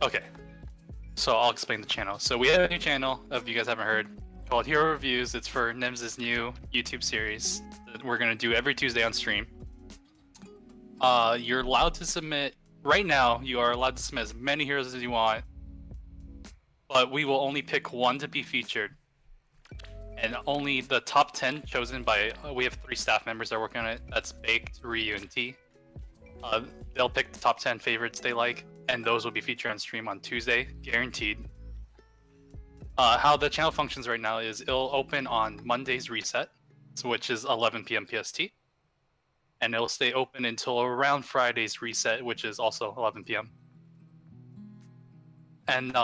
Okay, so I'll explain the channel. So we have a new channel, if you guys haven't heard, called Hero Reviews. It's for Nims' new YouTube series that we're gonna do every Tuesday on stream. You're allowed to submit. Right now, you are allowed to submit as many heroes as you want, but we will only pick one to be featured, and only the top 10 chosen by. We have 3 staff members that are working on it. That's Baked, Ryu, and T. They'll pick the top 10 favorites they like, and those will be featured on stream on Tuesday, guaranteed. How the channel functions right now is it'll open on Monday's reset, which is 11 p.m. PST, and it'll stay open until around Friday's reset, which is also 11 p.m. And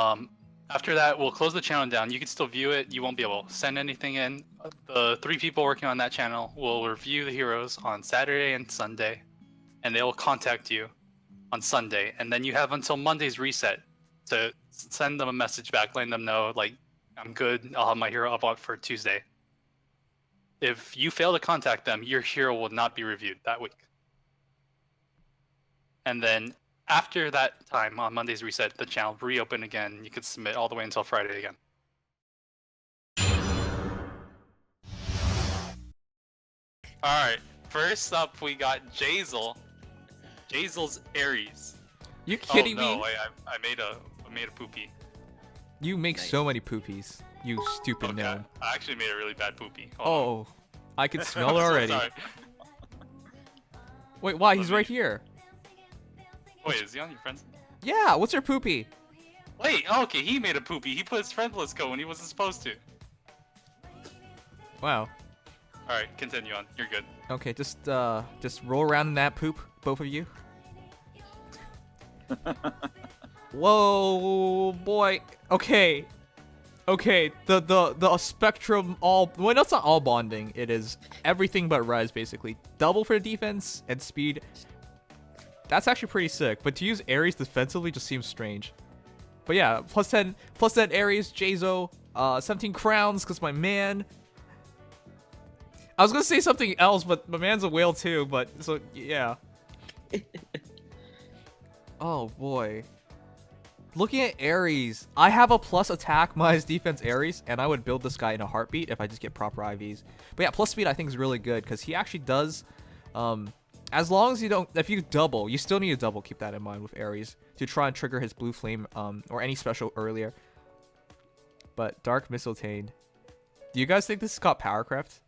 after that, we'll close the channel down. You can still view it. You won't be able to send anything in. The 3 people working on that channel will review the heroes on Saturday and Sunday, and they will contact you on Sunday. And then you have until Monday's reset to send them a message back, letting them know, like, I'm good. I'll have my hero up for Tuesday. If you fail to contact them, your hero will not be reviewed that week. And then after that time, on Monday's reset, the channel will reopen again. You could submit all the way until Friday again. Alright, first up we got Jazel. Jazel's Ares. You kidding me? me? I made a poopy. You make so many poopies. You stupid gnome. I actually made a really bad poopy. Hold on. I can smell it I'm so already. sorry. Wait, why? He's right here. Wait, is he on your friends? Yeah, what's your poopy? Wait, okay, he made a poopy. He put his friend list go when he wasn't supposed to. Wow. Alright, continue on. You're good. Okay, just roll around in that poop, both of you. Whoa, boy. Okay. Okay, the spectrum well, that's not all bonding. It is everything but res, basically. Double for defense and speed. That's actually pretty sick, but to use Ares defensively just seems strange. But yeah, plus 10 Ares, Jazo, 17 crowns, because my man. I was gonna say something else, but my man's a whale too, but so yeah. Oh boy. Looking at Ares, I have a plus attack minus defense Ares, and I would build this guy in a heartbeat if I just get proper IVs. But yeah, plus speed I think is really good, because he actually does, as long as you don't, if you double, you still need to double, keep that in mind with Ares, to try and trigger his blue flame, or any special earlier. But Dark Mistletoe, do you guys think this is called Powercraft?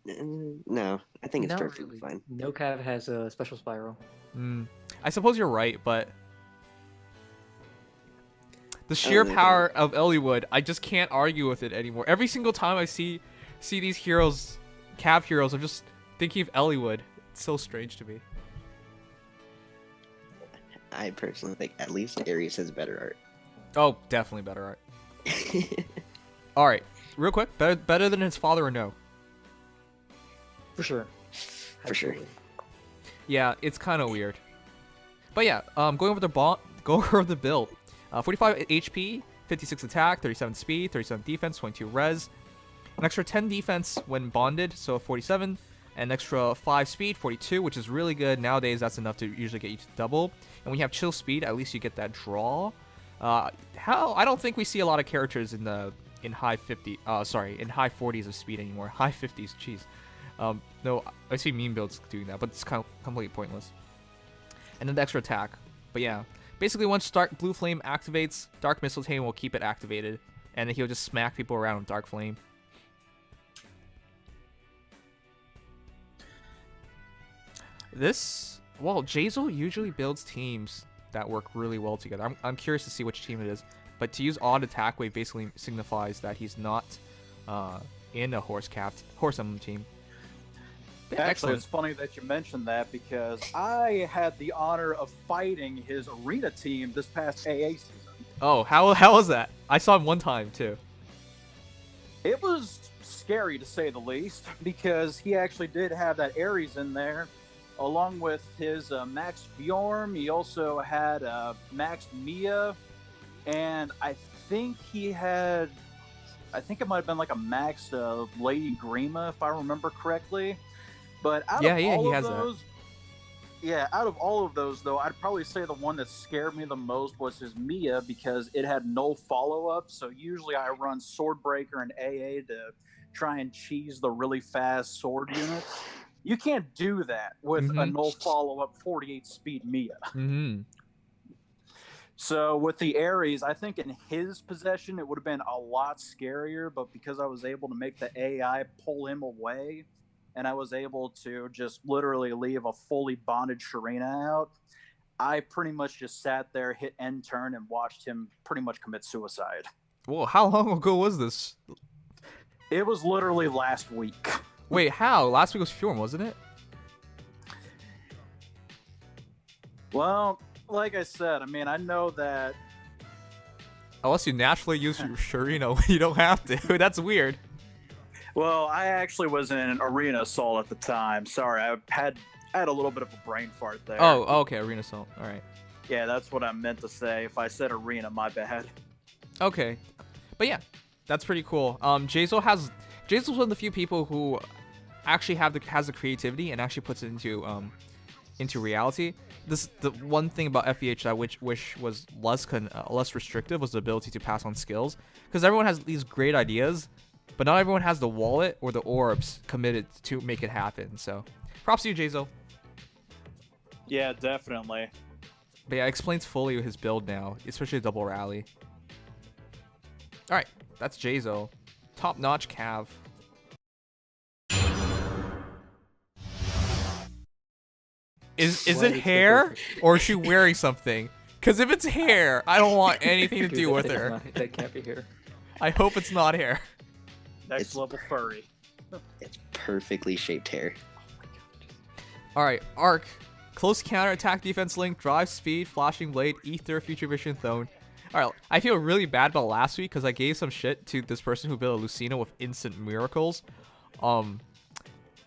No, I think it's perfectly fine. No cav has a special spiral. I suppose you're right, but the sheer power of Eliwood, I just can't argue with it anymore. Every single time I see these heroes, cav heroes, I'm just thinking of Eliwood. It's so strange to me. I personally think at least Ares has better art. Oh, definitely better art. All right, real quick, better than his father or no? For sure. For sure. Yeah, it's kind of weird. But yeah, going over the build. 45 HP, 56 attack, 37 speed, 37 defense, 22 res. An extra 10 defense when bonded, so 47. An extra 5 speed, 42, which is really good. Nowadays, that's enough to usually get you to double. And when you have chill speed, at least you get that draw. I don't think we see a lot of characters in high 40s of speed anymore. High 50s, jeez. No, I see meme builds doing that, but it's kind of completely pointless. And then the extra attack. But yeah, basically once Dark Blue Flame activates, Dark Mistletoe will keep it activated, and then he'll just smack people around with Dark Flame. Well, Jazel usually builds teams that work really well together. I'm curious to see which team it is, but to use odd attack wave basically signifies that he's not in a horse emblem team. Actually, Excellent. it's funny that you mentioned that because I had the honor of fighting his arena team this past AA season. Oh, how was that? I saw him one time too. It was scary to say the least because he actually did have that Ares in there, along with his Max Bjorn. He also had Max Mia, and I think it might have been like a Max Lady Grima if I remember correctly. But out of all of those, Yeah, out of all of those, though, I'd probably say the one that scared me the most was his Mia because it had no follow-up. So usually I run Swordbreaker and AA to try and cheese the really fast sword units. You can't do that with a no follow-up 48 speed Mia. So with the Ares, I think in his possession it would have been a lot scarier, but because I was able to make the AI pull him away, and I was able to just literally leave a fully bonded Florina out, I pretty much just sat there, hit end turn, and watched him pretty much commit suicide. Whoa, how long ago was this? It was literally last week. Wait, how? Last week was Fjorm, wasn't it? Well, like I said, I mean, I know that... Unless you naturally use Florina, you don't have to. That's weird. Well, I actually was in Arena Assault at the time. Sorry, I had a little bit of a brain fart there. Oh, okay, Arena Assault. All right. Yeah, that's what I meant to say. If I said Arena, my bad. Okay, but yeah, that's pretty cool. Jazel's one of the few people who actually has the creativity and actually puts it into reality. The one thing about FEH that I wish was less restrictive was the ability to pass on skills, because everyone has these great ideas, but not everyone has the wallet or the orbs committed to make it happen. So, props to you, Jazel. Yeah, definitely. But yeah, it explains fully his build now, especially the double rally. All right, that's Jazel. Top-notch Cav. Is it hair, or is she wearing something? Because if it's hair, I don't want anything to do with her. That can't be hair. I hope it's not hair. Next level furry. It's perfectly shaped hair. All right, Arc. Close counter, attack, defense, link, drive, speed, flashing blade, ether, future vision, thrown. All right, I feel really bad about last week because I gave some shit to this person who built a Lucina with instant miracles.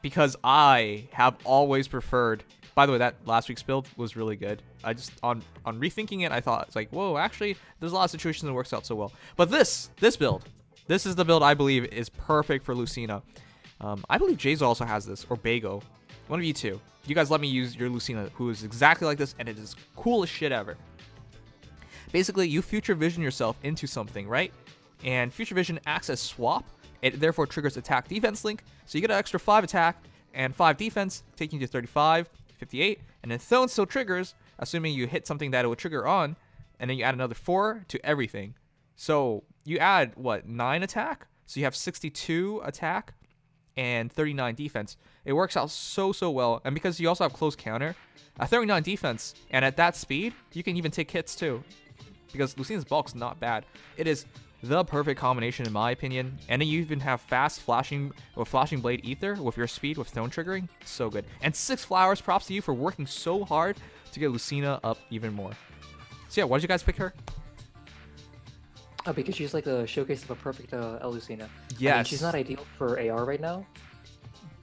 Because I have always preferred. By the way, that last week's build was really good. I just on rethinking it, I thought it's like, whoa, actually, there's a lot of situations that works out so well. But this build, this is the build I believe is perfect for Lucina. I believe Jazo also has this, or Bago. One of you two. You guys let me use your Lucina, who is exactly like this, and it is cool as shit ever. Basically, you future vision yourself into something, right? And future vision acts as swap. It therefore triggers attack defense link, so you get an extra 5 attack and 5 defense, taking you to 35, 58, and then Thrown still triggers, assuming you hit something that it would trigger on, and then you add another 4 to everything. So you add, what, 9 attack? So you have 62 attack and 39 defense. It works out so well, and because you also have close counter, at 39 defense, and at that speed, you can even take hits too, because Lucina's bulk's not bad. It is the perfect combination in my opinion, and then you even have fast flashing blade ether with your speed with Thrown triggering. So good. And 6 flowers. Props to you for working so hard to get Lucina up even more. So yeah, why did you guys pick her? Oh, because she's like a showcase of a perfect Lucina. Yes. I mean, she's not ideal for AR right now,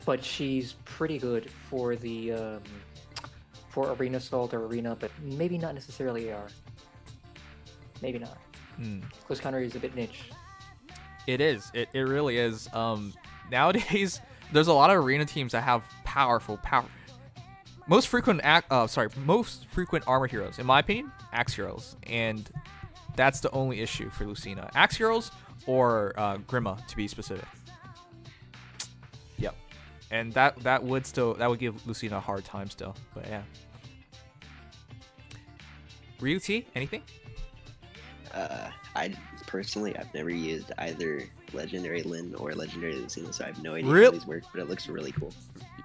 but she's pretty good for the for Arena Assault or Arena, but maybe not necessarily AR. Maybe not. Close counter is a bit niche. It is. It really is. Nowadays, there's a lot of arena teams that have powerful. Most frequent armor heroes, in my opinion, axe heroes, and that's the only issue for Lucina. Axe heroes or Grima, to be specific. Yep. And that would give Lucina a hard time still. But yeah. Ryu T, anything? I've never used either Legendary Lin or Legendary Lucina, so I have no idea Really? how these work, but it looks really cool.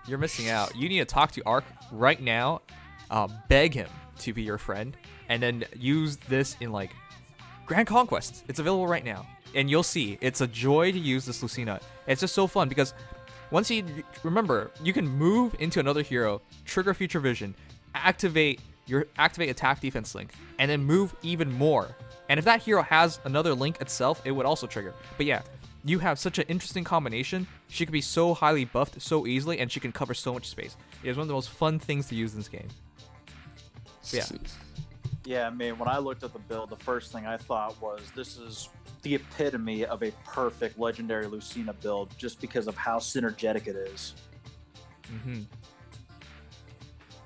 You're missing out. You need to talk to Ark right now, beg him to be your friend, and then use this in like Grand Conquest. It's available right now, and you'll see. It's a joy to use this Lucina. It's just so fun because once you remember, you can move into another hero, trigger future vision, activate attack defense link, and then move even more. And if that hero has another link itself, it would also trigger. But yeah, you have such an interesting combination. She could be so highly buffed so easily, and she can cover so much space. It is one of the most fun things to use in this game. But yeah. Yeah, I mean, when I looked at the build, the first thing I thought was this is the epitome of a perfect Legendary Lucina build just because of how synergetic it is.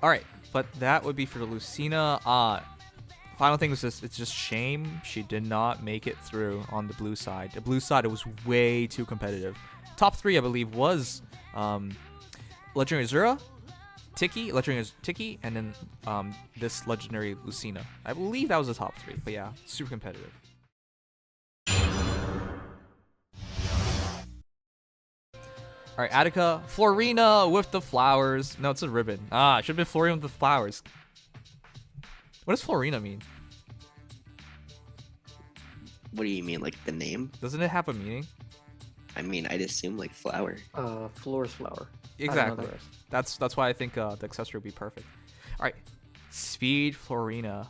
All right, But that would be for the Lucina. Final thing was just, it's just shame she did not make it through on the blue side. The blue side, it was way too competitive. Top 3, I believe, was Legendary Azura, Legendary Tiki, and then this Legendary Lucina. I believe that was the top 3, but yeah, super competitive. Alright, Attica, Florina with the flowers. No, it's a ribbon. It should have been Florina with the flowers. What does Florina mean? What do you mean, like the name? Doesn't it have a meaning? I mean, I'd assume like flower. Floor's flower. Exactly. That's why I think the accessory would be perfect. Alright, Speed Florina.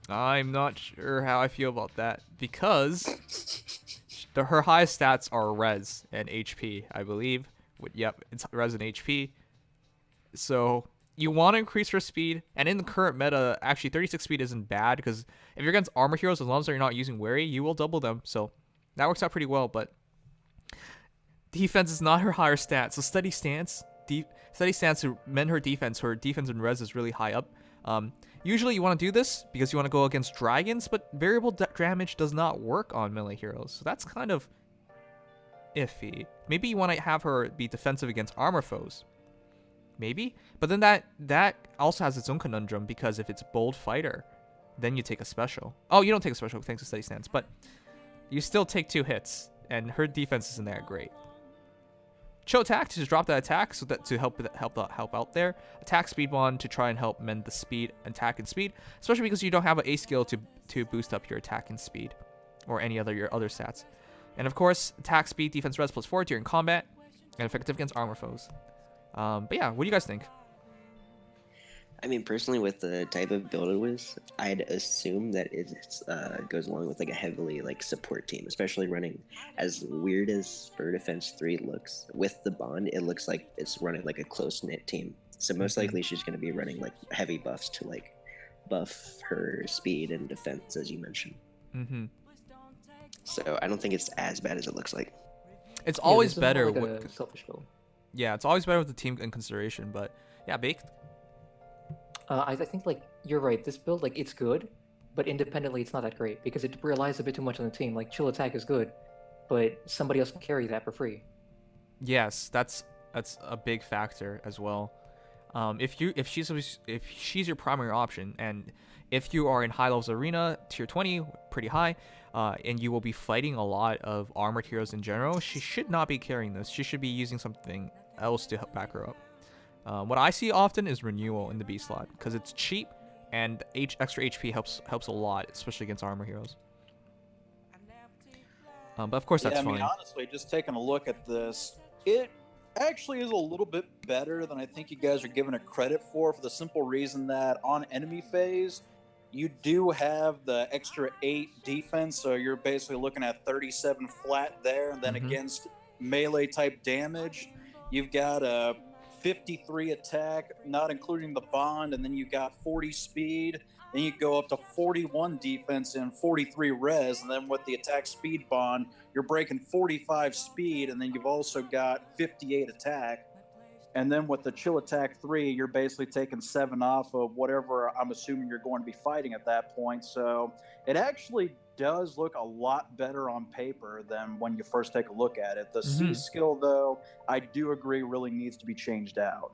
I'm not sure how I feel about that because her highest stats are res and HP, I believe. Yep, it's res and HP. So you want to increase her speed, and in the current meta, actually 36 speed isn't bad because if you're against armor heroes, as long as you're not using Wary, you will double them. So that works out pretty well. But defense is not her higher stat, so steady stance to mend her defense. Her defense and res is really high up. Usually you want to do this because you want to go against dragons, but variable damage does not work on melee heroes, so that's kind of iffy. Maybe you want to have her be defensive against armor foes. Maybe, but then that also has its own conundrum because if it's bold fighter, then you take a special. Oh, you don't take a special thanks to steady stance, but you still take 2 hits, and her defense isn't that great. Chill attack to just drop that attack so that to help out there. Attack speed bond to try and help mend the speed, attack and speed, especially because you don't have an A skill to boost up your attack and speed, or any your other stats. And of course, attack speed, defense res +4 during combat, and effective against armor foes. But yeah, what do you guys think? I mean, personally, with the type of build it was, I'd assume that it goes along with like a heavily like support team, especially running as weird as Bird Defense 3 looks. With the bond, it looks like it's running like a close knit team. So most likely she's going to be running like heavy buffs to like buff her speed and defense, as you mentioned. So I don't think it's as bad as it looks like. It's always better. Like a selfish build. Yeah, it's always better with the team in consideration. But yeah, Baked. I think like you're right. This build, like it's good, but independently it's not that great because it relies a bit too much on the team. Like chill attack is good, but somebody else can carry that for free. Yes, that's a big factor as well. If she's your primary option, and if you are in high levels arena tier 20, pretty high, and you will be fighting a lot of armored heroes in general, she should not be carrying this. She should be using something else to help back her up. What I see often is Renewal in the B slot because it's cheap and extra HP helps a lot, especially against armor heroes. But of course that's fine. I mean, honestly, just taking a look at this, it actually is a little bit better than I think you guys are giving it credit for the simple reason that on enemy phase, you do have the extra 8 defense, so you're basically looking at 37 flat there, and then against melee type damage, you've got a 53 attack, not including the bond, and then you got 40 speed, then you go up to 41 defense and 43 res, and then with the attack speed bond, you're breaking 45 speed, and then you've also got 58 attack. And then with the chill attack 3, you're basically taking 7 off of whatever I'm assuming you're going to be fighting at that point. So it actually does look a lot better on paper than when you first take a look at it. The C skill, though, I do agree really needs to be changed out.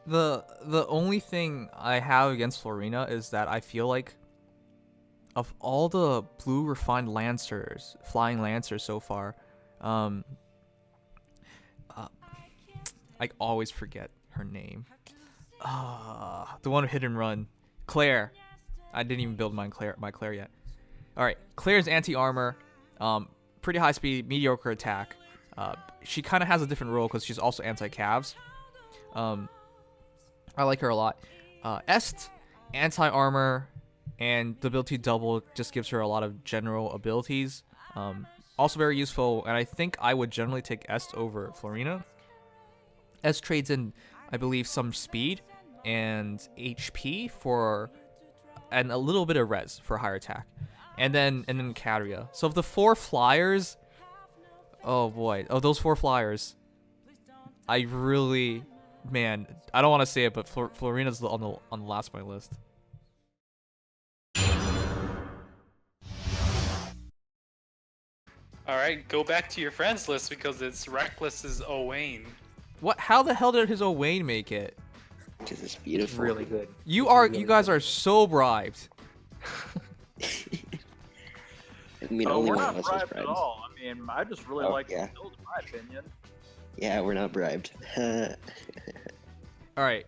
The only thing I have against Florina is that I feel like of all the blue refined lancers, flying lancers so far, I always forget her name. The one who hit and run, Claire. I didn't even build my Claire yet. All right, Claire's anti-armor, pretty high speed, mediocre attack. She kind of has a different role because she's also anti-calves. I like her a lot. Est, anti-armor, and the ability to double just gives her a lot of general abilities. Also very useful, and I think I would generally take Est over Florina. Est trades in, I believe, some speed and HP and a little bit of res for higher attack. And then Caria. So of the 4 flyers, oh boy, of those 4 flyers, I really man, I don't want to say it, but Florina's on the last of my list. All right, go back to your friends list because it's Reckless's Owain. What? How the hell did his Owain make it? Because it's It's beautiful. really good. You It's are really you guys good. are so bribed. I mean, Oh, only we're one not of us is bribed at bribed. all. I mean, I just really Oh, like yeah. the build, in my opinion. Yeah, we're not bribed. All right.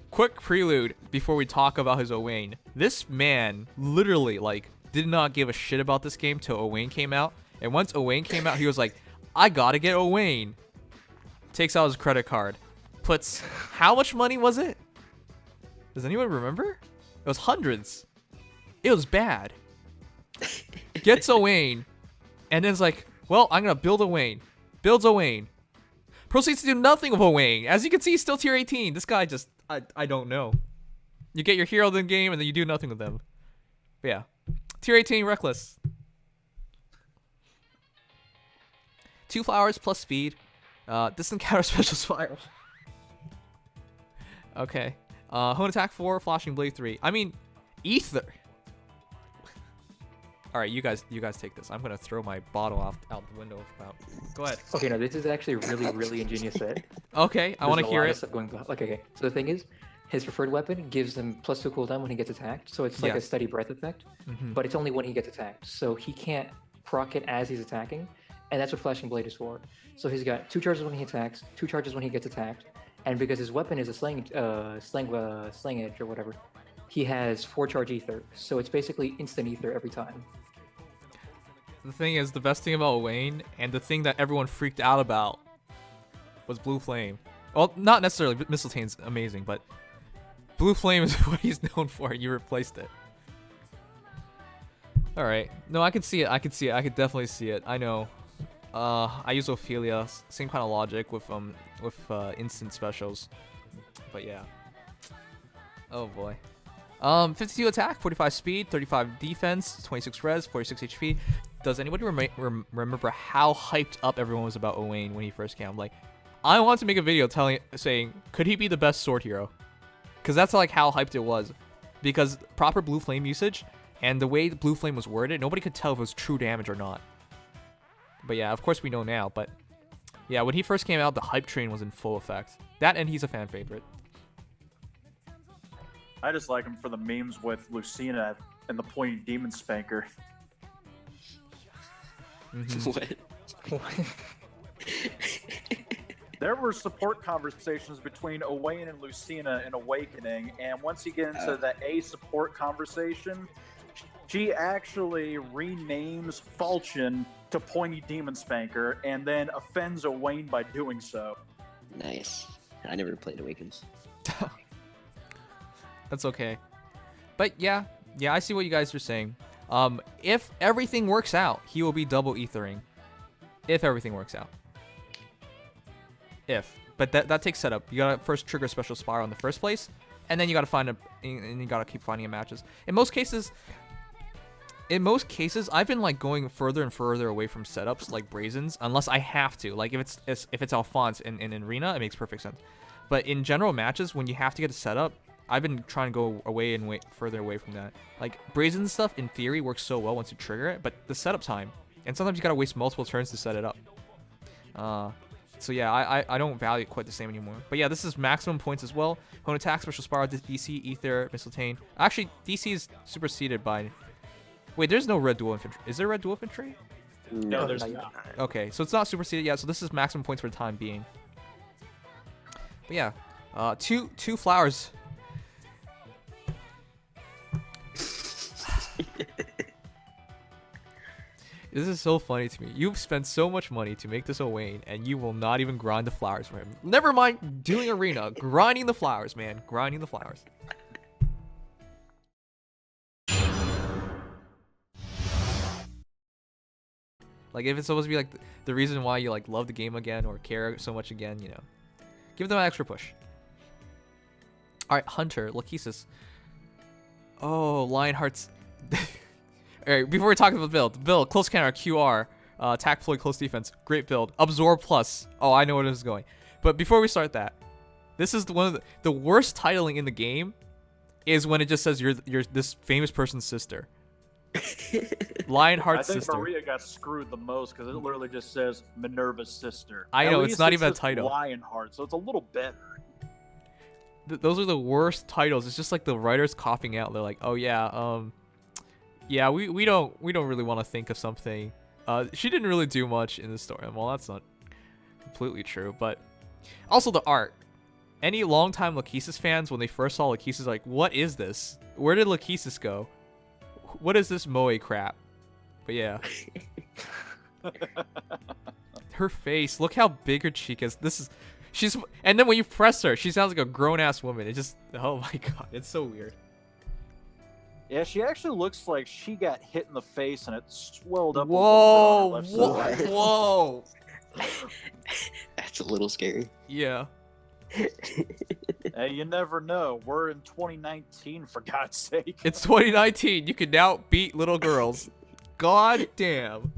Quick prelude before we talk about his Owain. This man literally like did not give a shit about this game till Owain came out. And once Owain came out, he was like, I gotta get Owain. Takes out his credit card. Puts, how much money was it? Does anyone remember? It was hundreds. It was bad. Gets Owain. And then it's like, well, I'm gonna build Owain. Builds Owain. Proceeds to do nothing with Owain. As you can see, he's still tier 18. This guy just, I don't know. You get your hero in the game and then you do nothing with them. But yeah. Tier 18 Reckless. 2 flowers plus speed. Distant counter special spiral. Okay. Hone attack 4, flashing blade 3. I mean, ether. All right, you guys take this. I'm gonna throw my bottle out the window. Go ahead. Okay, no, this is actually a really ingenious set. Okay, I want to There's a hear lot of it. stuff going on. Okay. So the thing is, his preferred weapon gives him +2 cooldown when he gets attacked. So it's like Yeah. a steady breath effect, Mhm. but it's only when he gets attacked. So he can't proc it as he's attacking, and that's what Flashing Blade is for. So he's got 2 charges when he attacks, 2 charges when he gets attacked, and because his weapon is a slang edge or whatever, he has 4 charge ether. So it's basically instant ether every time. The thing is, the best thing about Owain, and the thing that everyone freaked out about, was Blue Flame. Well, not necessarily. Mistletoe's amazing, but Blue Flame is what he's known for, and you replaced it. All right. No, I can see it. I can definitely see it. I know. I use Ophelia. Same kind of logic with instant specials. But yeah. Oh boy. 52 attack, 45 speed, 35 defense, 26 res, 46 HP. Does anybody remember how hyped up everyone was about Owain when he first came? Like, I wanted to make a video saying, could he be the best sword hero? Because that's like how hyped it was. Because proper Blue Flame usage and the way the Blue Flame was worded, nobody could tell if it was true damage or not. But yeah, of course we know now. But yeah, when he first came out, the hype train was in full effect. That and he's a fan favorite. I just like him for the memes with Lucina and the pointy demon spanker. Mhm. What? There were support conversations between Owain and Lucina in Awakening, and once you get into the A support conversation, she actually renames Falchion to Pointy Demon Spanker and then offends Owain by doing so. Nice. I never played Awakens. That's okay. But yeah, I see what you guys are saying. If everything works out, he will be double ethering. If everything works out. But that takes setup. You gotta first trigger a special spiral in the first place, and then you gotta and you gotta keep finding matches. In most cases, I've been like going further and further away from setups like Brazens, unless I have to. Like if it's Alphonse in Arena, it makes perfect sense. But in general matches, when you have to get a setup, I've been trying to go away and further away from that. Like Brazen stuff in theory works so well once you trigger it, but the setup time, and sometimes you gotta waste multiple turns to set it up. So yeah, I don't value it quite the same anymore. But yeah, this is maximum points as well. Hone attack, special spiral, DC, ether, mistletoe. Actually, DC is superseded by. Wait, there's no red dual infantry. Is there red dual infantry? No, there's not not. Okay, so it's not superseded yet. So this is maximum points for the time being. But yeah, two flowers. This is so funny to me. You've spent so much money to make this Owain, and you will not even grind the flowers for him. Never mind doing arena, grinding the flowers, man. Grinding the flowers. Like, if it's supposed to be like the reason why you like love the game again or care so much again, you know, give them an extra push. All right, Hunter, Lachesis. Oh, Lionheart's. Alright, before we talk about the build, close counter, QR, attack, Floyd, close defense, great build, absorb plus. Oh, I know where this is going. But before we start that, This is one of the worst titling in the game is when it just says you're this famous person's sister. Lionheart's I think sister. Maria got screwed the most because it literally just says Minerva's sister. I At know, it's least not even a just title. Lionheart, so it's a little better. Those are the worst titles. It's just like the writers coughing out. They're like, "Oh yeah, yeah, we don't really want to think of something. She didn't really do much in the story." Well, that's not completely true, but also the art. Any longtime Lachesis fans, when they first saw Lachesis, like, what is this? Where did Lachesis go? What is this moe crap? But yeah. Her face, look how big her cheek is. And then when you press her, she sounds like a grown-ass woman. It just, oh my god, it's so weird. Yeah, she actually looks like she got hit in the face and it swelled up. Whoa, a little bit on her left side. whoa. That's a little scary. Yeah. Hey, you never know. We're in 2019, for God's sake. It's 2019. You can now beat little girls. God damn.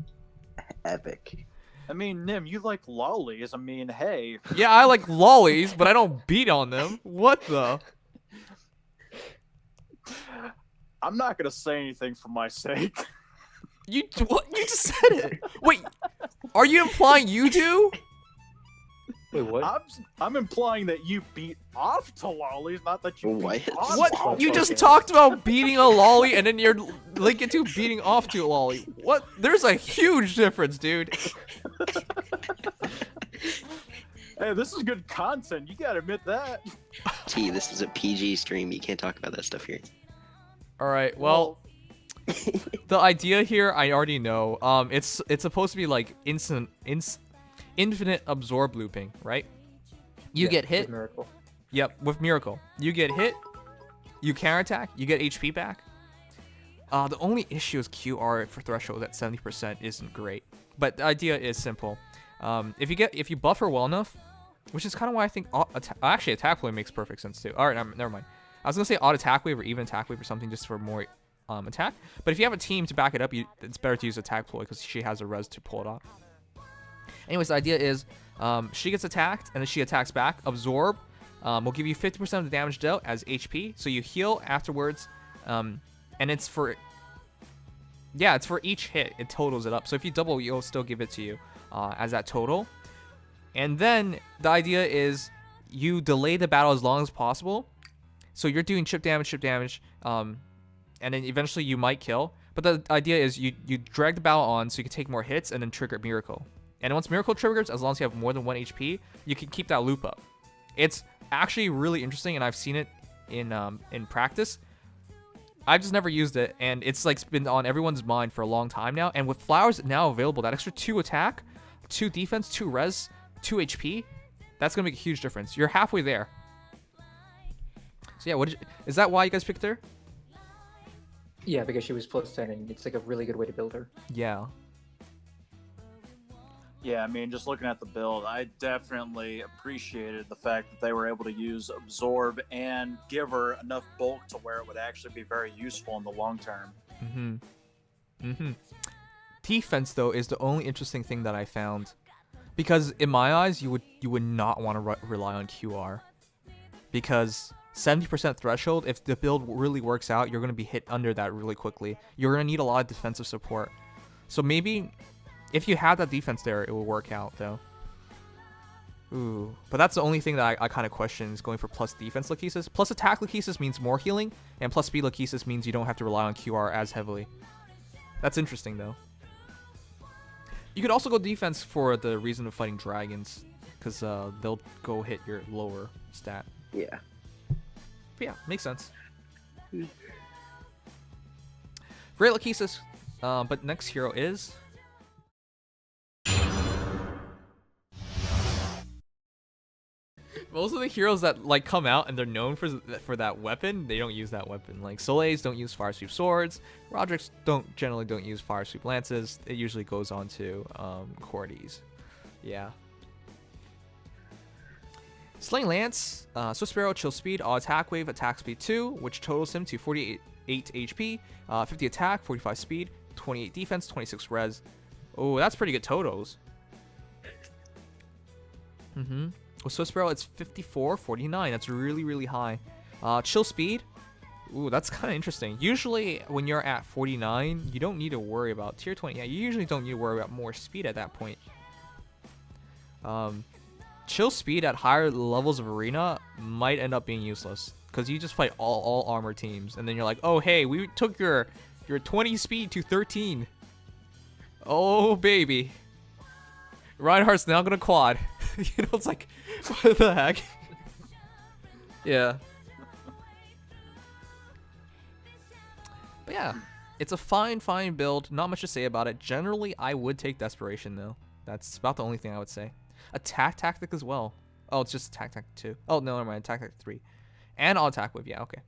Epic. I mean, Nim, you like lollies. I mean, hey. Yeah, I like lollies, but I don't beat on them. What the? I'm not gonna say anything for my sake. What? You just said it. Wait, are you implying you do? Wait, what? I'm implying that you beat off to lollies, not that you What? beat on What? lollies. You just talked about beating a lolly, and then you're linking to beating off to a lolly. What? There's a huge difference, dude. Hey, this is good content. You gotta admit that. T, this is a PG stream. You can't talk about that stuff here. All right. Well, the idea here I already know. It's supposed to be like infinite absorb looping, right? You get hit. Miracle. Yep, with Miracle. You get hit, you counterattack, you get HP back. The only issue is QR for Threshold at 70% isn't great. But the idea is simple. If you buff her well enough, which is kind of why I think actually attack wave makes perfect sense too. Alright, never mind. I was gonna say odd attack wave or even attack wave or something just for more attack. But if you have a team to back it up, it's better to use attack ploy because she has a res to pull it off. Anyways, the idea is she gets attacked and then she attacks back. Absorb will give you 50% of the damage dealt as HP. So you heal afterwards, and it's for each hit. It totals it up. So if you double, it'll still give it to you as that total. And then the idea is you delay the battle as long as possible. So you're doing chip damage, and then eventually you might kill. But the idea is you drag the battle on so you can take more hits and then trigger Miracle. And once Miracle triggers, as long as you have more than 1 HP, you can keep that loop up. It's actually really interesting, and I've seen it in practice. I've just never used it, and it's like been on everyone's mind for a long time now. And with Flowers now available, that extra 2 attack, 2 defense, 2 res, 2 HP, that's gonna make a huge difference. You're halfway there. So yeah, is that why you guys picked her? Yeah, because she was plus 10, and it's like a really good way to build her. Yeah. Yeah, I mean, just looking at the build, I definitely appreciated the fact that they were able to use Absorb and give her enough bulk to where it would actually be very useful in the long term. Defense, though, is the only interesting thing that I found. Because in my eyes, you would not want to rely on QR. Because 70% threshold, if the build really works out, you're going to be hit under that really quickly. You're going to need a lot of defensive support. So maybe if you have that defense there, it will work out, though. Ooh. But that's the only thing that I kind of question is going for plus defense Lachesis. Plus attack Lachesis means more healing, and plus speed Lachesis means you don't have to rely on QR as heavily. That's interesting, though. You could also go defense for the reason of fighting dragons, because they'll go hit your lower stat. Yeah. But yeah, makes sense. Great Lachesis. But next hero is... Most of the heroes that like come out and they're known for that weapon, they don't use that weapon. Like Soleil's don't use fire sweep swords. Rodericks generally don't use fire sweep lances. It usually goes on to Cordy's. Yeah. Slaying Lance, Swift Sparrow, chill speed, all attack wave, attack speed 2, which totals him to 48 HP, 50 attack, 45 speed, 28 defense, 26 res. Oh, that's pretty good totals. With Swift Sparrow, it's 54-49. That's really, really high. Chill Speed. Ooh, that's kind of interesting. Usually, when you're at 49, you don't need to worry about tier 20. Yeah, you usually don't need to worry about more speed at that point. Chill Speed at higher levels of arena might end up being useless because you just fight all armor teams, and then you're like, oh hey, we took your 20 speed to 13. Oh baby, Reinhardt's now gonna quad. You know, it's like, what the heck? Yeah. But yeah, it's a fine build. Not much to say about it. Generally, I would take Desperation though. That's about the only thing I would say. Attack Tactic as well. Oh, it's just Attack Tactic 2. Oh, no, never mind. Attack Tactic 3. And I'll Attack Wave. Yeah, okay.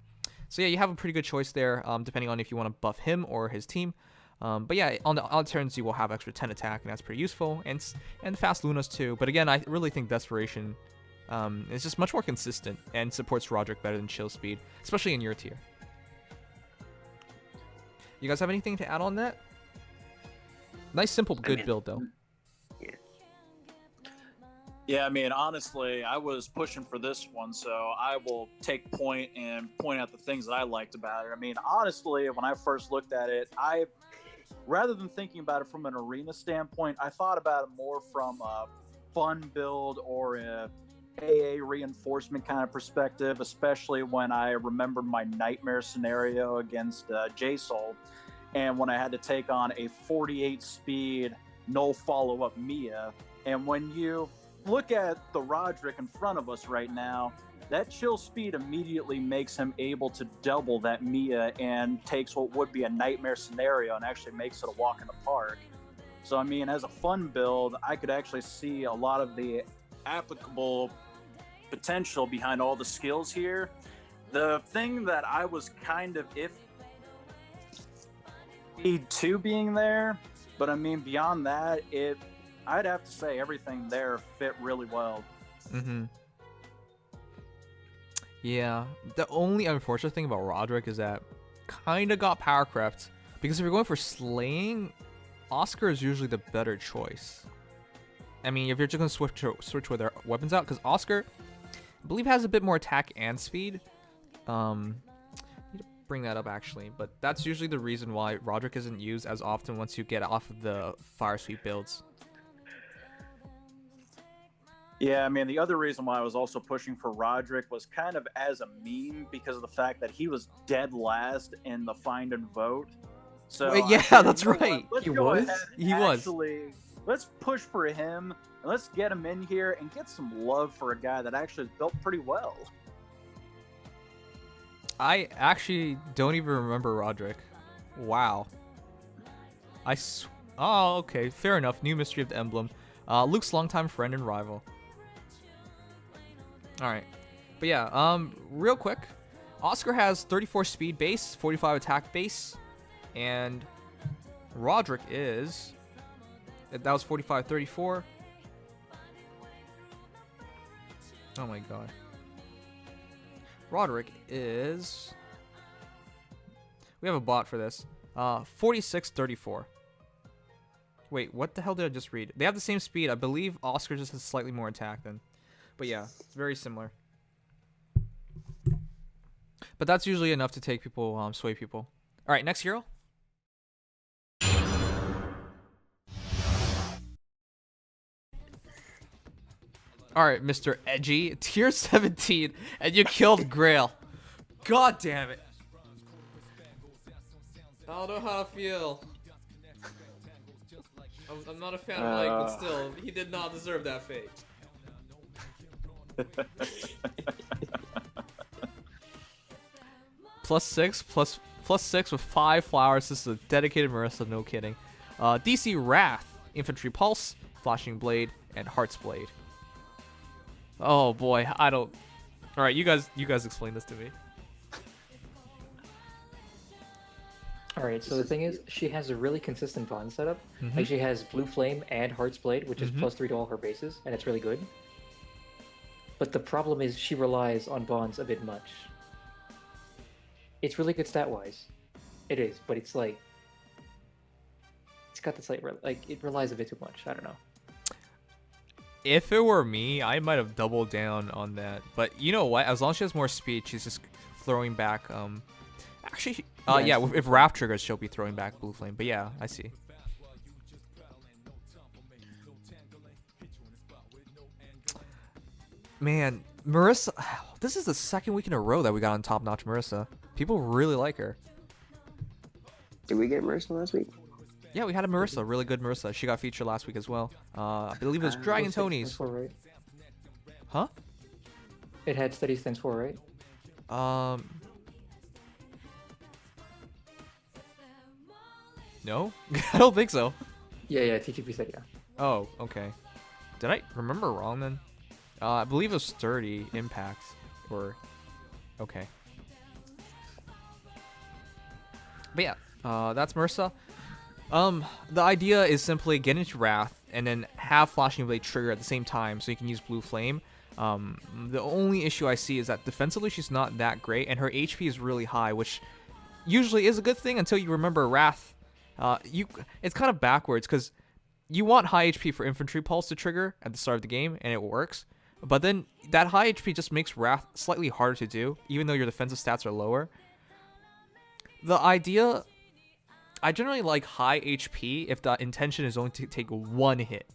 So yeah, you have a pretty good choice there, depending on if you want to buff him or his team. But yeah, on the odd turns, you will have extra 10 attack, and that's pretty useful. And fast Lunas too. But again, I really think Desperation is just much more consistent and supports Roderick better than Chill Speed, especially in your tier. You guys have anything to add on that? Nice, simple, good build though. Yeah, I mean, honestly, I was pushing for this one, so I will take point and point out the things that I liked about it. I mean, honestly, when I first looked at it, rather than thinking about it from an arena standpoint, I thought about it more from a fun build or a AA reinforcement kind of perspective, especially when I remembered my nightmare scenario against J-Soul, and when I had to take on a 48 speed, no follow-up Mia. And when you look at the Roderick in front of us right now, that chill speed immediately makes him able to double that Mia and takes what would be a nightmare scenario and actually makes it a walk in the park. So, I mean, as a fun build, I could actually see a lot of the applicable potential behind all the skills here. The thing that I was kind of speed 2 being there, but I mean, beyond that, I'd have to say everything there fit really well. Mm-hmm. Yeah. The only unfortunate thing about Roderick is that kind of got power crept, because if you're going for slaying, Oscar is usually the better choice. I mean, if you're just going to switch with their weapons out, because Oscar, I believe, has a bit more attack and speed. Need to bring that up actually, but that's usually the reason why Roderick isn't used as often once you get off of the fire sweep builds. Yeah, I mean, the other reason why I was also pushing for Roderick was kind of as a meme because of the fact that he was dead last in the find and vote. So wait, yeah, that's right. He was. Let's push for him and let's get him in here and get some love for a guy that actually is built pretty well. I actually don't even remember Roderick. Wow. Oh, okay, fair enough. New mystery of the emblem. Luke's longtime friend and rival. Alright. But yeah, real quick. Oscar has 34 speed base, 45 attack base, and Roderick is... That was 45-34. Oh my god. Roderick is... We have a bot for this. 46-34. Wait, what the hell did I just read? They have the same speed. I believe Oscar just has slightly more attack then. But yeah, it's very similar. But that's usually enough to take people, sway people. Alright, next hero. Alright, Mr. Edgy. Tier 17, and you killed Grail. God damn it. I don't know how to feel. I'm not a fan of Mike, but still, he did not deserve that fate. +6 with 5 flowers. This is a dedicated Marissa, no kidding. DC Wrath, Infantry Pulse, Flashing Blade, and Heart's Blade. Oh boy, I don't. All right, you guys explain this to me. All right, so the thing is, she has a really consistent bond setup. Like, she has Blue Flame and Heart's Blade, which is +3 to all her bases, and it's really good. But the problem is she relies on bonds a bit much. It's really good stat-wise. It is, but it's like... It's got this, like, it relies a bit too much. I don't know. If it were me, I might have doubled down on that. But you know what? As long as she has more speed, she's just throwing back. Actually, Yeah, if Wrath triggers, she'll be throwing back Blue Flame. But yeah, I see. Man, Marissa, this is the second week in a row that we got on Top Notch Marissa. People really like her. Did we get Marissa last week? Yeah, we had a Marissa, really good Marissa. She got featured last week as well. I believe it was Dragon What's it stands Tony's. for, right? Huh? It had steady stands for, right? No? I don't think so. Yeah, TTP said yeah. Oh, okay. Did I remember wrong then? I believe it was 30 impacts. Or... Okay. But yeah, that's Marissa. The idea is simply get into Wrath and then have Flashing Blade trigger at the same time so you can use Blue Flame. The only issue I see is that defensively she's not that great and her HP is really high, which usually is a good thing until you remember Wrath. It's kind of backwards because you want high HP for Infantry Pulse to trigger at the start of the game and it works. But then that high HP just makes Wrath slightly harder to do, even though your defensive stats are lower. The idea... I generally like high HP if the intention is only to take one hit.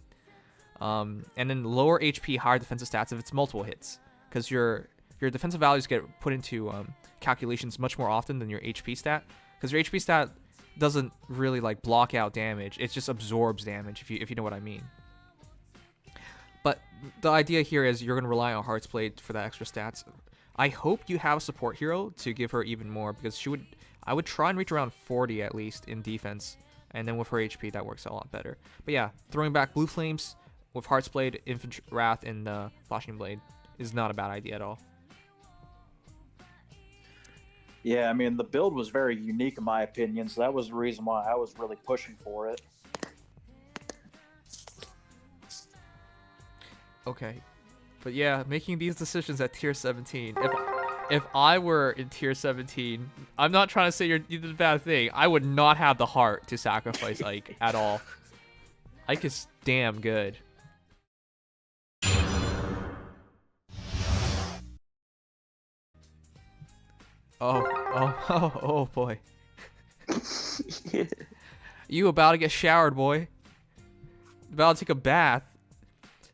And then lower HP, higher defensive stats if it's multiple hits. Because your defensive values get put into calculations much more often than your HP stat. Because your HP stat doesn't really like block out damage. It just absorbs damage, if you know what I mean. But the idea here is you're going to rely on Heart's Blade for that extra stats. I hope you have a support hero to give her even more, because I would try and reach around 40 at least in defense, and then with her HP that works a lot better. But yeah, throwing back Blue Flames with Heart's Blade, Infantry Wrath, and Flashing Blade is not a bad idea at all. Yeah, I mean, the build was very unique in my opinion, so that was the reason why I was really pushing for it. Okay, but yeah, making these decisions at tier 17. If I were in tier 17, I'm not trying to say you did a bad thing. I would not have the heart to sacrifice Ike at all. Ike is damn good. Oh boy. You about to get showered, boy. About to take a bath.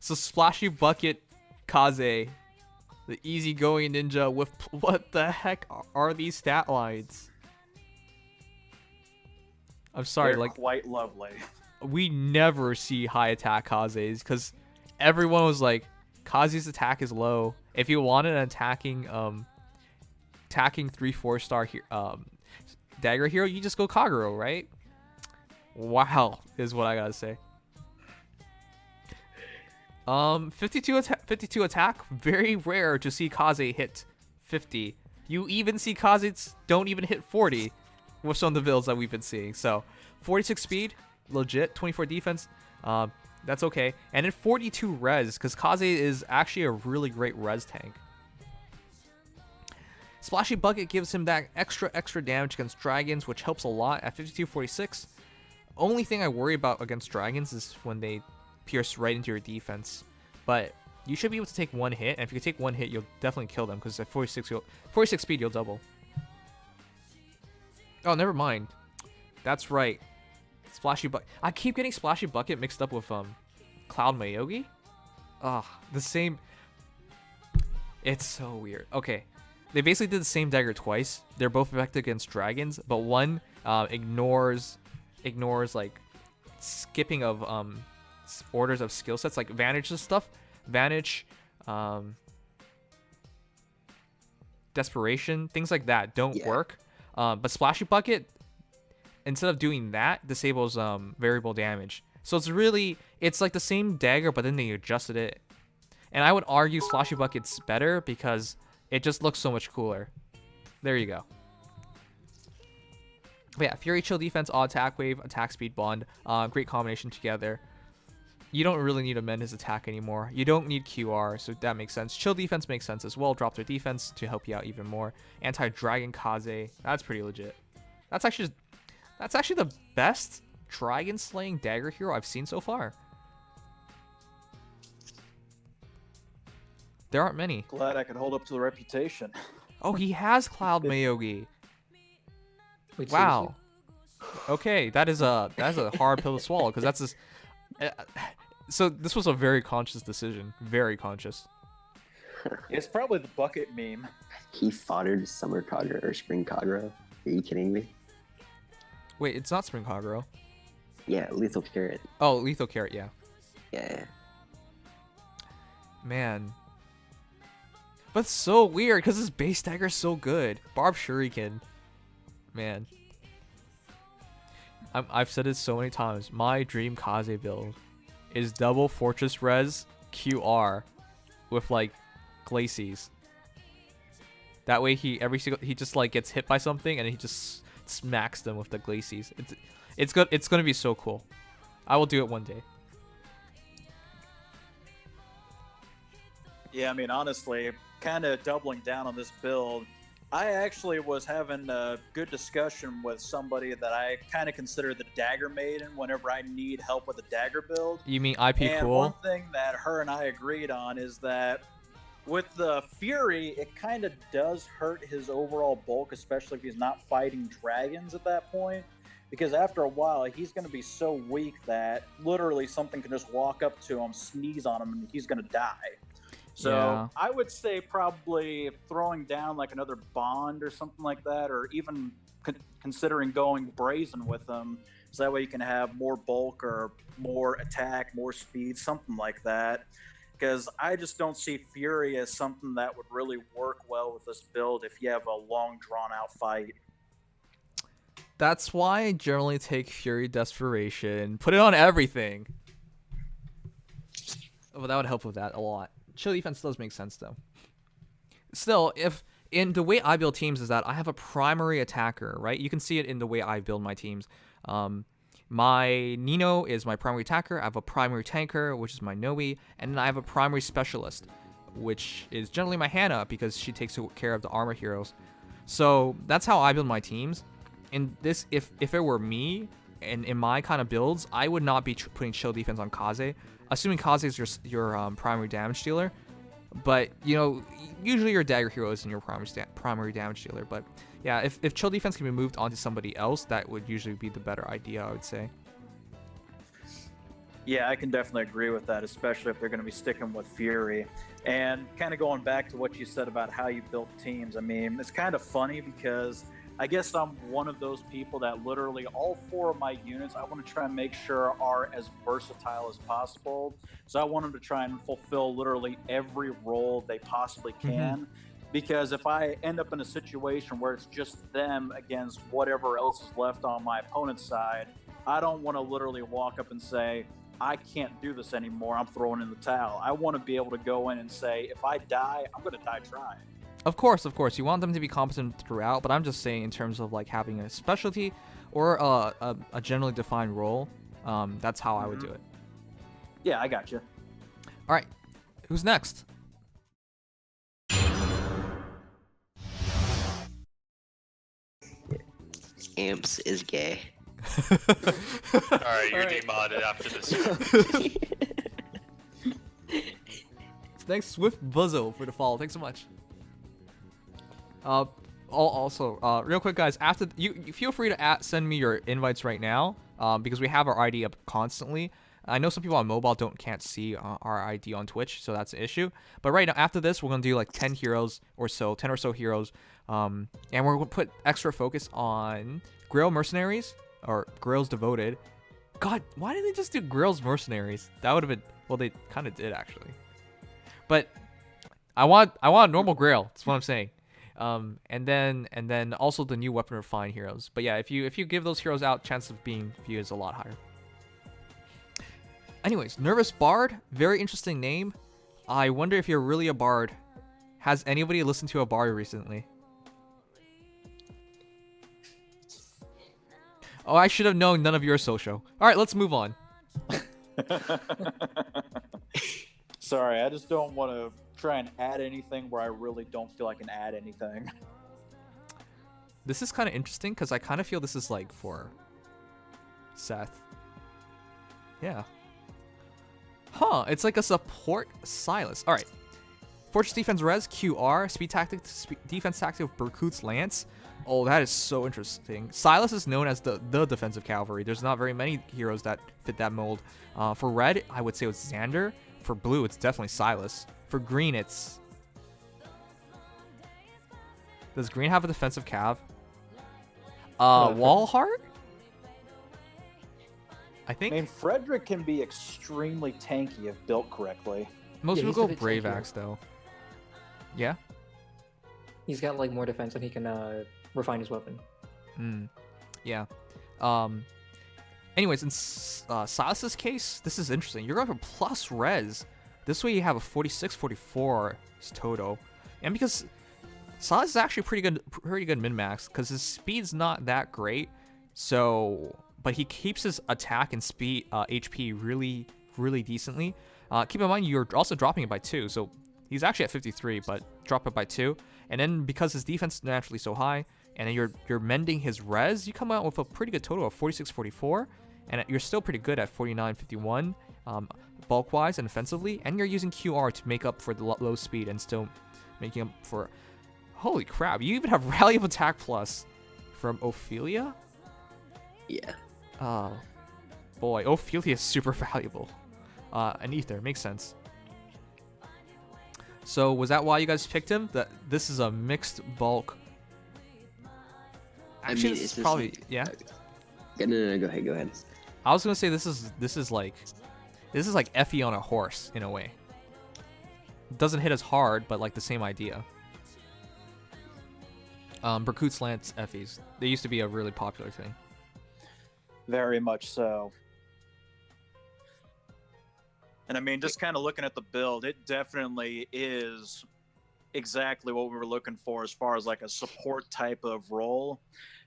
So Splashy Bucket Kaze. The easygoing ninja with... What the heck are these stat lines? I'm sorry, They're like... quite lovely. We never see high attack Kazes, because everyone was like, Kaze's attack is low. If you wanted an attacking 3-4 star dagger hero, you just go Kagero, right? Wow, is what I gotta say. 52 attack. Very rare to see Kaze hit 50. You even see Kazes don't even hit 40 with some of the builds that we've been seeing. So 46 speed, legit. 24 defense, that's okay. And then 42 res, because Kaze is actually a really great res tank. Splashy Bucket gives him that extra damage against dragons, which helps a lot at 52-46. Only thing I worry about against dragons is when they pierce right into your defense, but you should be able to take one hit, and if you can take one hit, you'll definitely kill them, because at 46 speed, you'll double. Oh, never mind. That's right. Splashy Bucket. I keep getting Splashy Bucket mixed up with Cloud Mayogi. The same. It's so weird. Okay, they basically did the same dagger twice. They're both effective against dragons, but one ignores like skipping of orders of skill sets, like Vanish and stuff. Vanish, Desperation, things like that don't work. But Splashy Bucket, instead of doing that, disables variable damage. So it's like the same dagger, but then they adjusted it. And I would argue Splashy Bucket's better because it just looks so much cooler. There you go. But yeah, Fury Chill Defense, Odd Attack Wave, Attack Speed Bond. Great combination together. You don't really need to amend his attack anymore. You don't need QR, so that makes sense. Chill Defense makes sense as well. Drop their defense to help you out even more. Anti-Dragon Kaze. That's pretty legit. That's actually the best dragon slaying dagger hero I've seen so far. There aren't many. Glad I could hold up to the reputation. Oh, he has Cloud Mayogi. Wait, Wow. Okay, that is a hard pill to swallow because that's just. So this was a very conscious decision. Very conscious. It's probably the bucket meme. He foddered Summer Kagura or Spring Kagura. Are you kidding me? Wait, it's not Spring Kagura. Yeah, Lethal Carrot. Oh, Lethal Carrot, yeah. Yeah. Man. But it's so weird because his base dagger is so good. Barb Shuriken. Man. I've said it so many times. My dream Kaze build is double Fortress Res QR with like Glacies. That way he just like gets hit by something and he just smacks them with the Glacies. It's good. It's gonna be so cool. I will do it one day. Yeah, I mean, honestly, kind of doubling down on this build, I actually was having a good discussion with somebody that I kind of consider the Dagger Maiden whenever I need help with a dagger build. You mean IP And cool? one thing that her and I agreed on is that with the Fury, it kind of does hurt his overall bulk, especially if he's not fighting dragons at that point. Because after a while, he's going to be so weak that literally something can just walk up to him, sneeze on him, and he's going to die. So Yeah. I would say probably throwing down like another bond or something like that, or even considering going brazen with him. So that way you can have more bulk or more attack, more speed, something like that. Because I just don't see Fury as something that would really work well with this build if you have a long, drawn-out fight. That's why I generally take Fury Desperation. Put it on everything. Well, that would help with that a lot. Chill defense does make sense though. Still, if in the way I build teams is that I have a primary attacker, right? You can see it in the way I build my teams. My Nino is my primary attacker. I have a primary tanker, which is my Noe, and then I have a primary specialist, which is generally my Hannah because she takes care of the armor heroes. So that's how I build my teams. And this, if it were me and in my kind of builds, I would not be putting chill defense on Kaze, assuming Kaze is your primary damage dealer. But you know, usually your dagger hero isn't your primary damage dealer. But yeah, if chill defense can be moved onto somebody else, that would usually be the better idea, I would say. Yeah, I can definitely agree with that, especially if they're going to be sticking with Fury. And kind of going back to what you said about how you built teams, I mean, it's kind of funny because I guess I'm one of those people that literally all 4 of my units, I want to try and make sure are as versatile as possible. So I want them to try and fulfill literally every role they possibly can. Because if I end up in a situation where it's just them against whatever else is left on my opponent's side, I don't want to literally walk up and say, I can't do this anymore, I'm throwing in the towel. I want to be able to go in and say, if I die, I'm going to die trying. Of course, you want them to be competent throughout, but I'm just saying in terms of like having a specialty or a generally defined role, that's how I would do it. Yeah, I got you. All right, who's next? Amps is gay. Alright, you're demodded after this. Thanks, Swift Buzzo, for the follow. Thanks so much. Also, real quick, guys, after you feel free to send me your invites right now, because we have our ID up constantly. I know some people on mobile can't see our ID on Twitch, so that's an issue. But right now, after this, we're gonna do like 10 or so heroes, and we're gonna put extra focus on Grail Mercenaries or Grail's Devoted. God, why didn't they just do Grail's Mercenaries? That would have been, well, they kind of did actually. But I want a normal Grail. That's what I'm saying. And then also the new weapon refined heroes. But yeah, if you give those heroes out, chance of being viewed is a lot higher. Anyways, Nervous Bard, very interesting name. I wonder if you're really a bard. Has anybody listened to a bard recently? Oh, I should have known none of your social. All right, let's move on. Sorry, I just don't want to try and add anything where I really don't feel I can add anything. This is kind of interesting because I kind of feel this is like for Seth. Yeah. Huh, it's like a support Silas. All right. Fortress Defense Res, QR, Speed Tactic, Defense Tactic of BakedGoods Lance. Oh, that is so interesting. Silas is known as the defensive cavalry. There's not very many heroes that fit that mold. For red, I would say it's Xander. For blue, it's definitely Silas. For green, it's... Does green have a defensive cav? Walhart? I I think mean, Frederick can be extremely tanky if built correctly. most Yeah, people he's go a bit Brave tankier. Axe, though. Yeah? He's got like more defense, and he can refine his weapon. Yeah. Anyways, in Silas's case, this is interesting. You're going for plus res. This way you have a 46-44 total. And because Silas is actually pretty good min-max, because his speed's not that great. So, but he keeps his attack and speed HP really decently. Keep in mind you're also dropping it by 2, so he's actually at 53, but drop it by 2. And then because his defense is naturally so high, and then you're mending his res, you come out with a pretty good total of 46-44, and you're still pretty good at 49-51 bulk-wise and offensively, and you're using QR to make up for the low speed and still making up for... Holy crap, you even have Rally of Attack Plus from Ophelia? Yeah. Oh, boy, Ophelia is super valuable. And Ether, makes sense. So, was that why you guys picked him? That this is a mixed bulk. Actually, mean, this it's is just probably like- yeah. No, go ahead. I was gonna say this is like Effie on a horse in a way. It doesn't hit as hard, but like the same idea. BakedGoods Lance Effies. They used to be a really popular thing. Very much so. And I mean, just kind of looking at the build, it definitely is exactly what we were looking for as far as like a support type of role.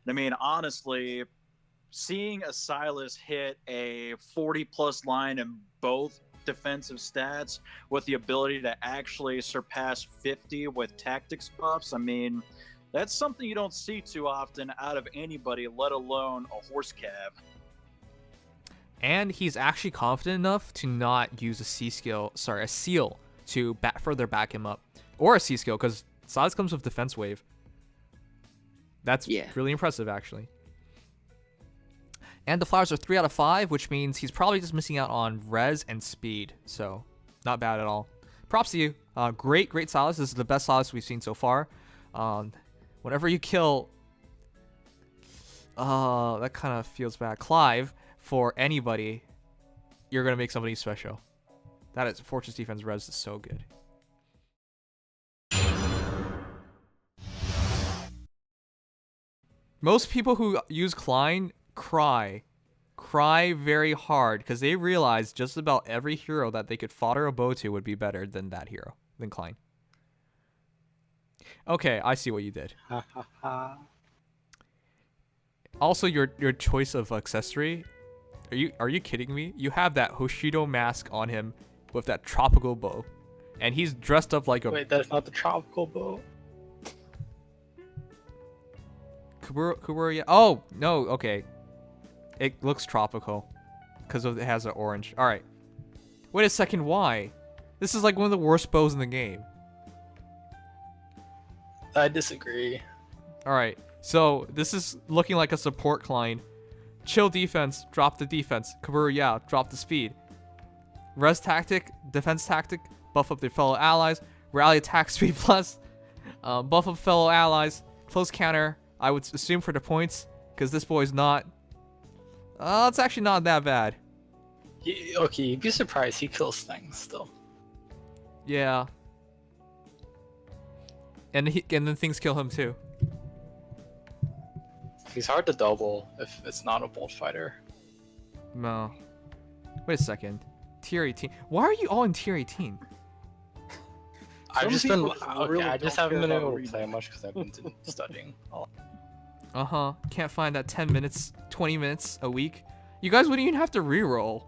And I mean, honestly, seeing a Silas hit a 40+ line in both defensive stats with the ability to actually surpass 50 with tactics buffs, I mean, that's something you don't see too often out of anybody, let alone a horse cav. And he's actually confident enough to not use a seal to further back him up, or a C skill, because Silas comes with defense wave. That's really impressive, actually. And the flowers are 3 out of 5, which means he's probably just missing out on res and speed. So, not bad at all. Props to you. Great Silas. This is the best Silas we've seen so far. Whenever you kill... that kind of feels bad. Clive, for anybody, you're going to make somebody special. That is... Fortress Defense res is so good. Most people who use Klein cry very hard because they realize just about every hero that they could fodder a bow to would be better than that hero, than Klein. Okay, I see what you did. Also, your choice of accessory. Are you kidding me? You have that Hoshido mask on him with that tropical bow, and he's dressed up like a... Wait, that's not the tropical bow. Kubura, yeah. Oh, no, okay. It looks tropical because it has an orange. All right. Wait a second, why? This is like one of the worst bows in the game. I disagree. All right. So this is looking like a support Klein. Chill defense, drop the defense. Kubura, yeah, drop the speed. Res tactic, defense tactic, buff up their fellow allies. Rally attack speed plus, buff up fellow allies. Close counter, I would assume for the points, because this boy's not... it's actually not that bad. Okay, you'd be surprised he kills things still. Yeah. And then things kill him too. He's hard to double if it's not a bolt fighter. No. Wait a second. Tier 18. Why are you all in tier 18? I've just been... really I just don't haven't care been about able to play reading. much because I've been studying a lot. Uh-huh. Can't find that 10 minutes, 20 minutes a week. You guys wouldn't even have to reroll.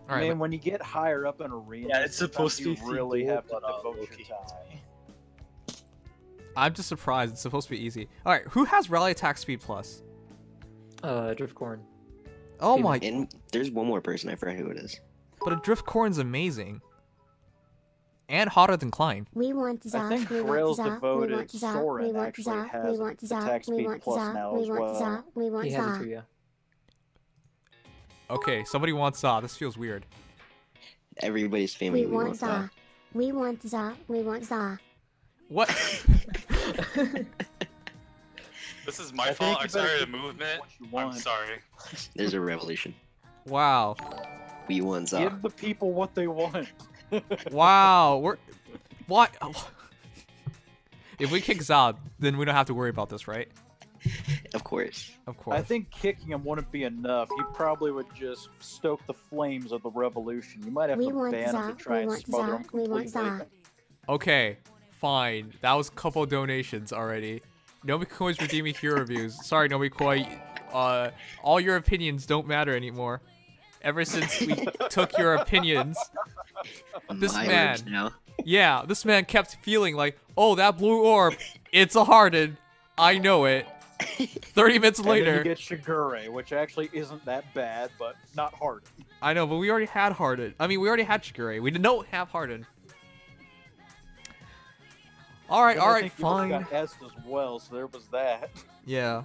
I Alright, mean, when you get higher up in arena, Yeah, it's supposed to be you really dual, have to but, devote low-key. your time. I'm just surprised. It's supposed to be easy. Alright, who has rally attack speed plus? Driftcorn. Oh Hey, my... And there's one more person, I forgot who it is. But a Driftcorn's amazing. and hotter than Klein. We want Za. I think we want Grail's Za. We devoted want Za. Soren We want actually Za. has We want Za. attack We speed want plus Za. now We as want well. Za. We want He has it Za. too, yeah. Okay, somebody wants Za. This feels weird. Everybody's family. We want Za. We want Za. We want Za. What? This is my I fault. think I you better started a give movement. what you I'm want. sorry. There's a revolution. Wow. We want Za. Give the people what they want. Wow. We're what? If we kick Za, then we don't have to worry about this, right? Of course. Of course. I think kicking him wouldn't be enough. He probably would just stoke the flames of the revolution. You might have We to want ban Za. him to try We and want smother Za. him We want completely. Za. Okay, fine. That was a couple donations already. Nobikoi's redeeming hero reviews. Sorry, Nobikoi. All your opinions don't matter anymore. Ever since we took your opinions, this My man- words now. yeah, this man kept feeling like, oh, that blue orb, it's a hardened. I know it. 30 minutes And then later, you get Shigure, which actually isn't that bad, but not hard. I know, but we already had hardened. I mean, we already had Shigure. We don't have hardened. All right, And all I right, think you also fine. got S as well, so there was that. Yeah.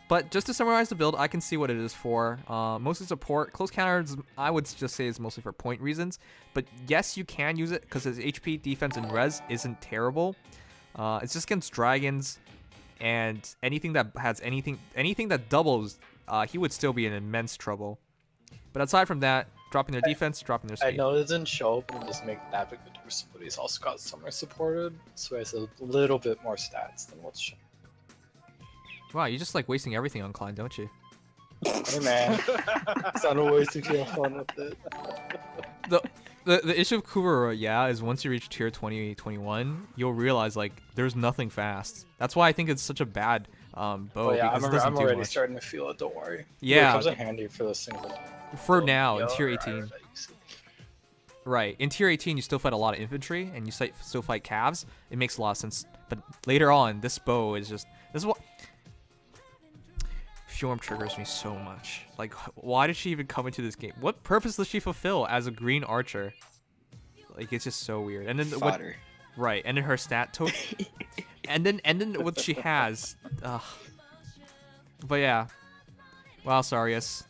But just to summarize the build, I can see what it is for. Mostly support. Close counters, I would just say, is mostly for point reasons. But yes, you can use it because his HP, defense, and res isn't terrible. It's just against dragons, and anything that has anything that doubles, he would still be in immense trouble. But aside from that, dropping their defense, dropping their I speed. know it didn't show up and just make that big of a difference, but he's also got summer supported, so he has a little bit more stats than what's shown. Wow, you just like wasting everything on Klein, don't you? Hey man, it's not always to have fun with it. The issue of Kubara, yeah, is once you reach tier 20, 21, you'll realize like there's nothing fast. That's why I think it's such a bad bow. Oh yeah, because it doesn't I'm do already much. starting to feel it, don't worry. Yeah. It comes in handy for the single. For now, in Yo, tier right, 18. right, you see. Right. In tier 18, you still fight a lot of infantry, and you still fight calves. It makes a lot of sense. But later on, this bow is just... This is what... Fjorm triggers me so much. Like, why did she even come into this game? What purpose does she fulfill as a green archer? Like, it's just so weird. And then what... Fodder. Right. And then her stat token... and then what she has... Ugh. But yeah. Wow, Sarius.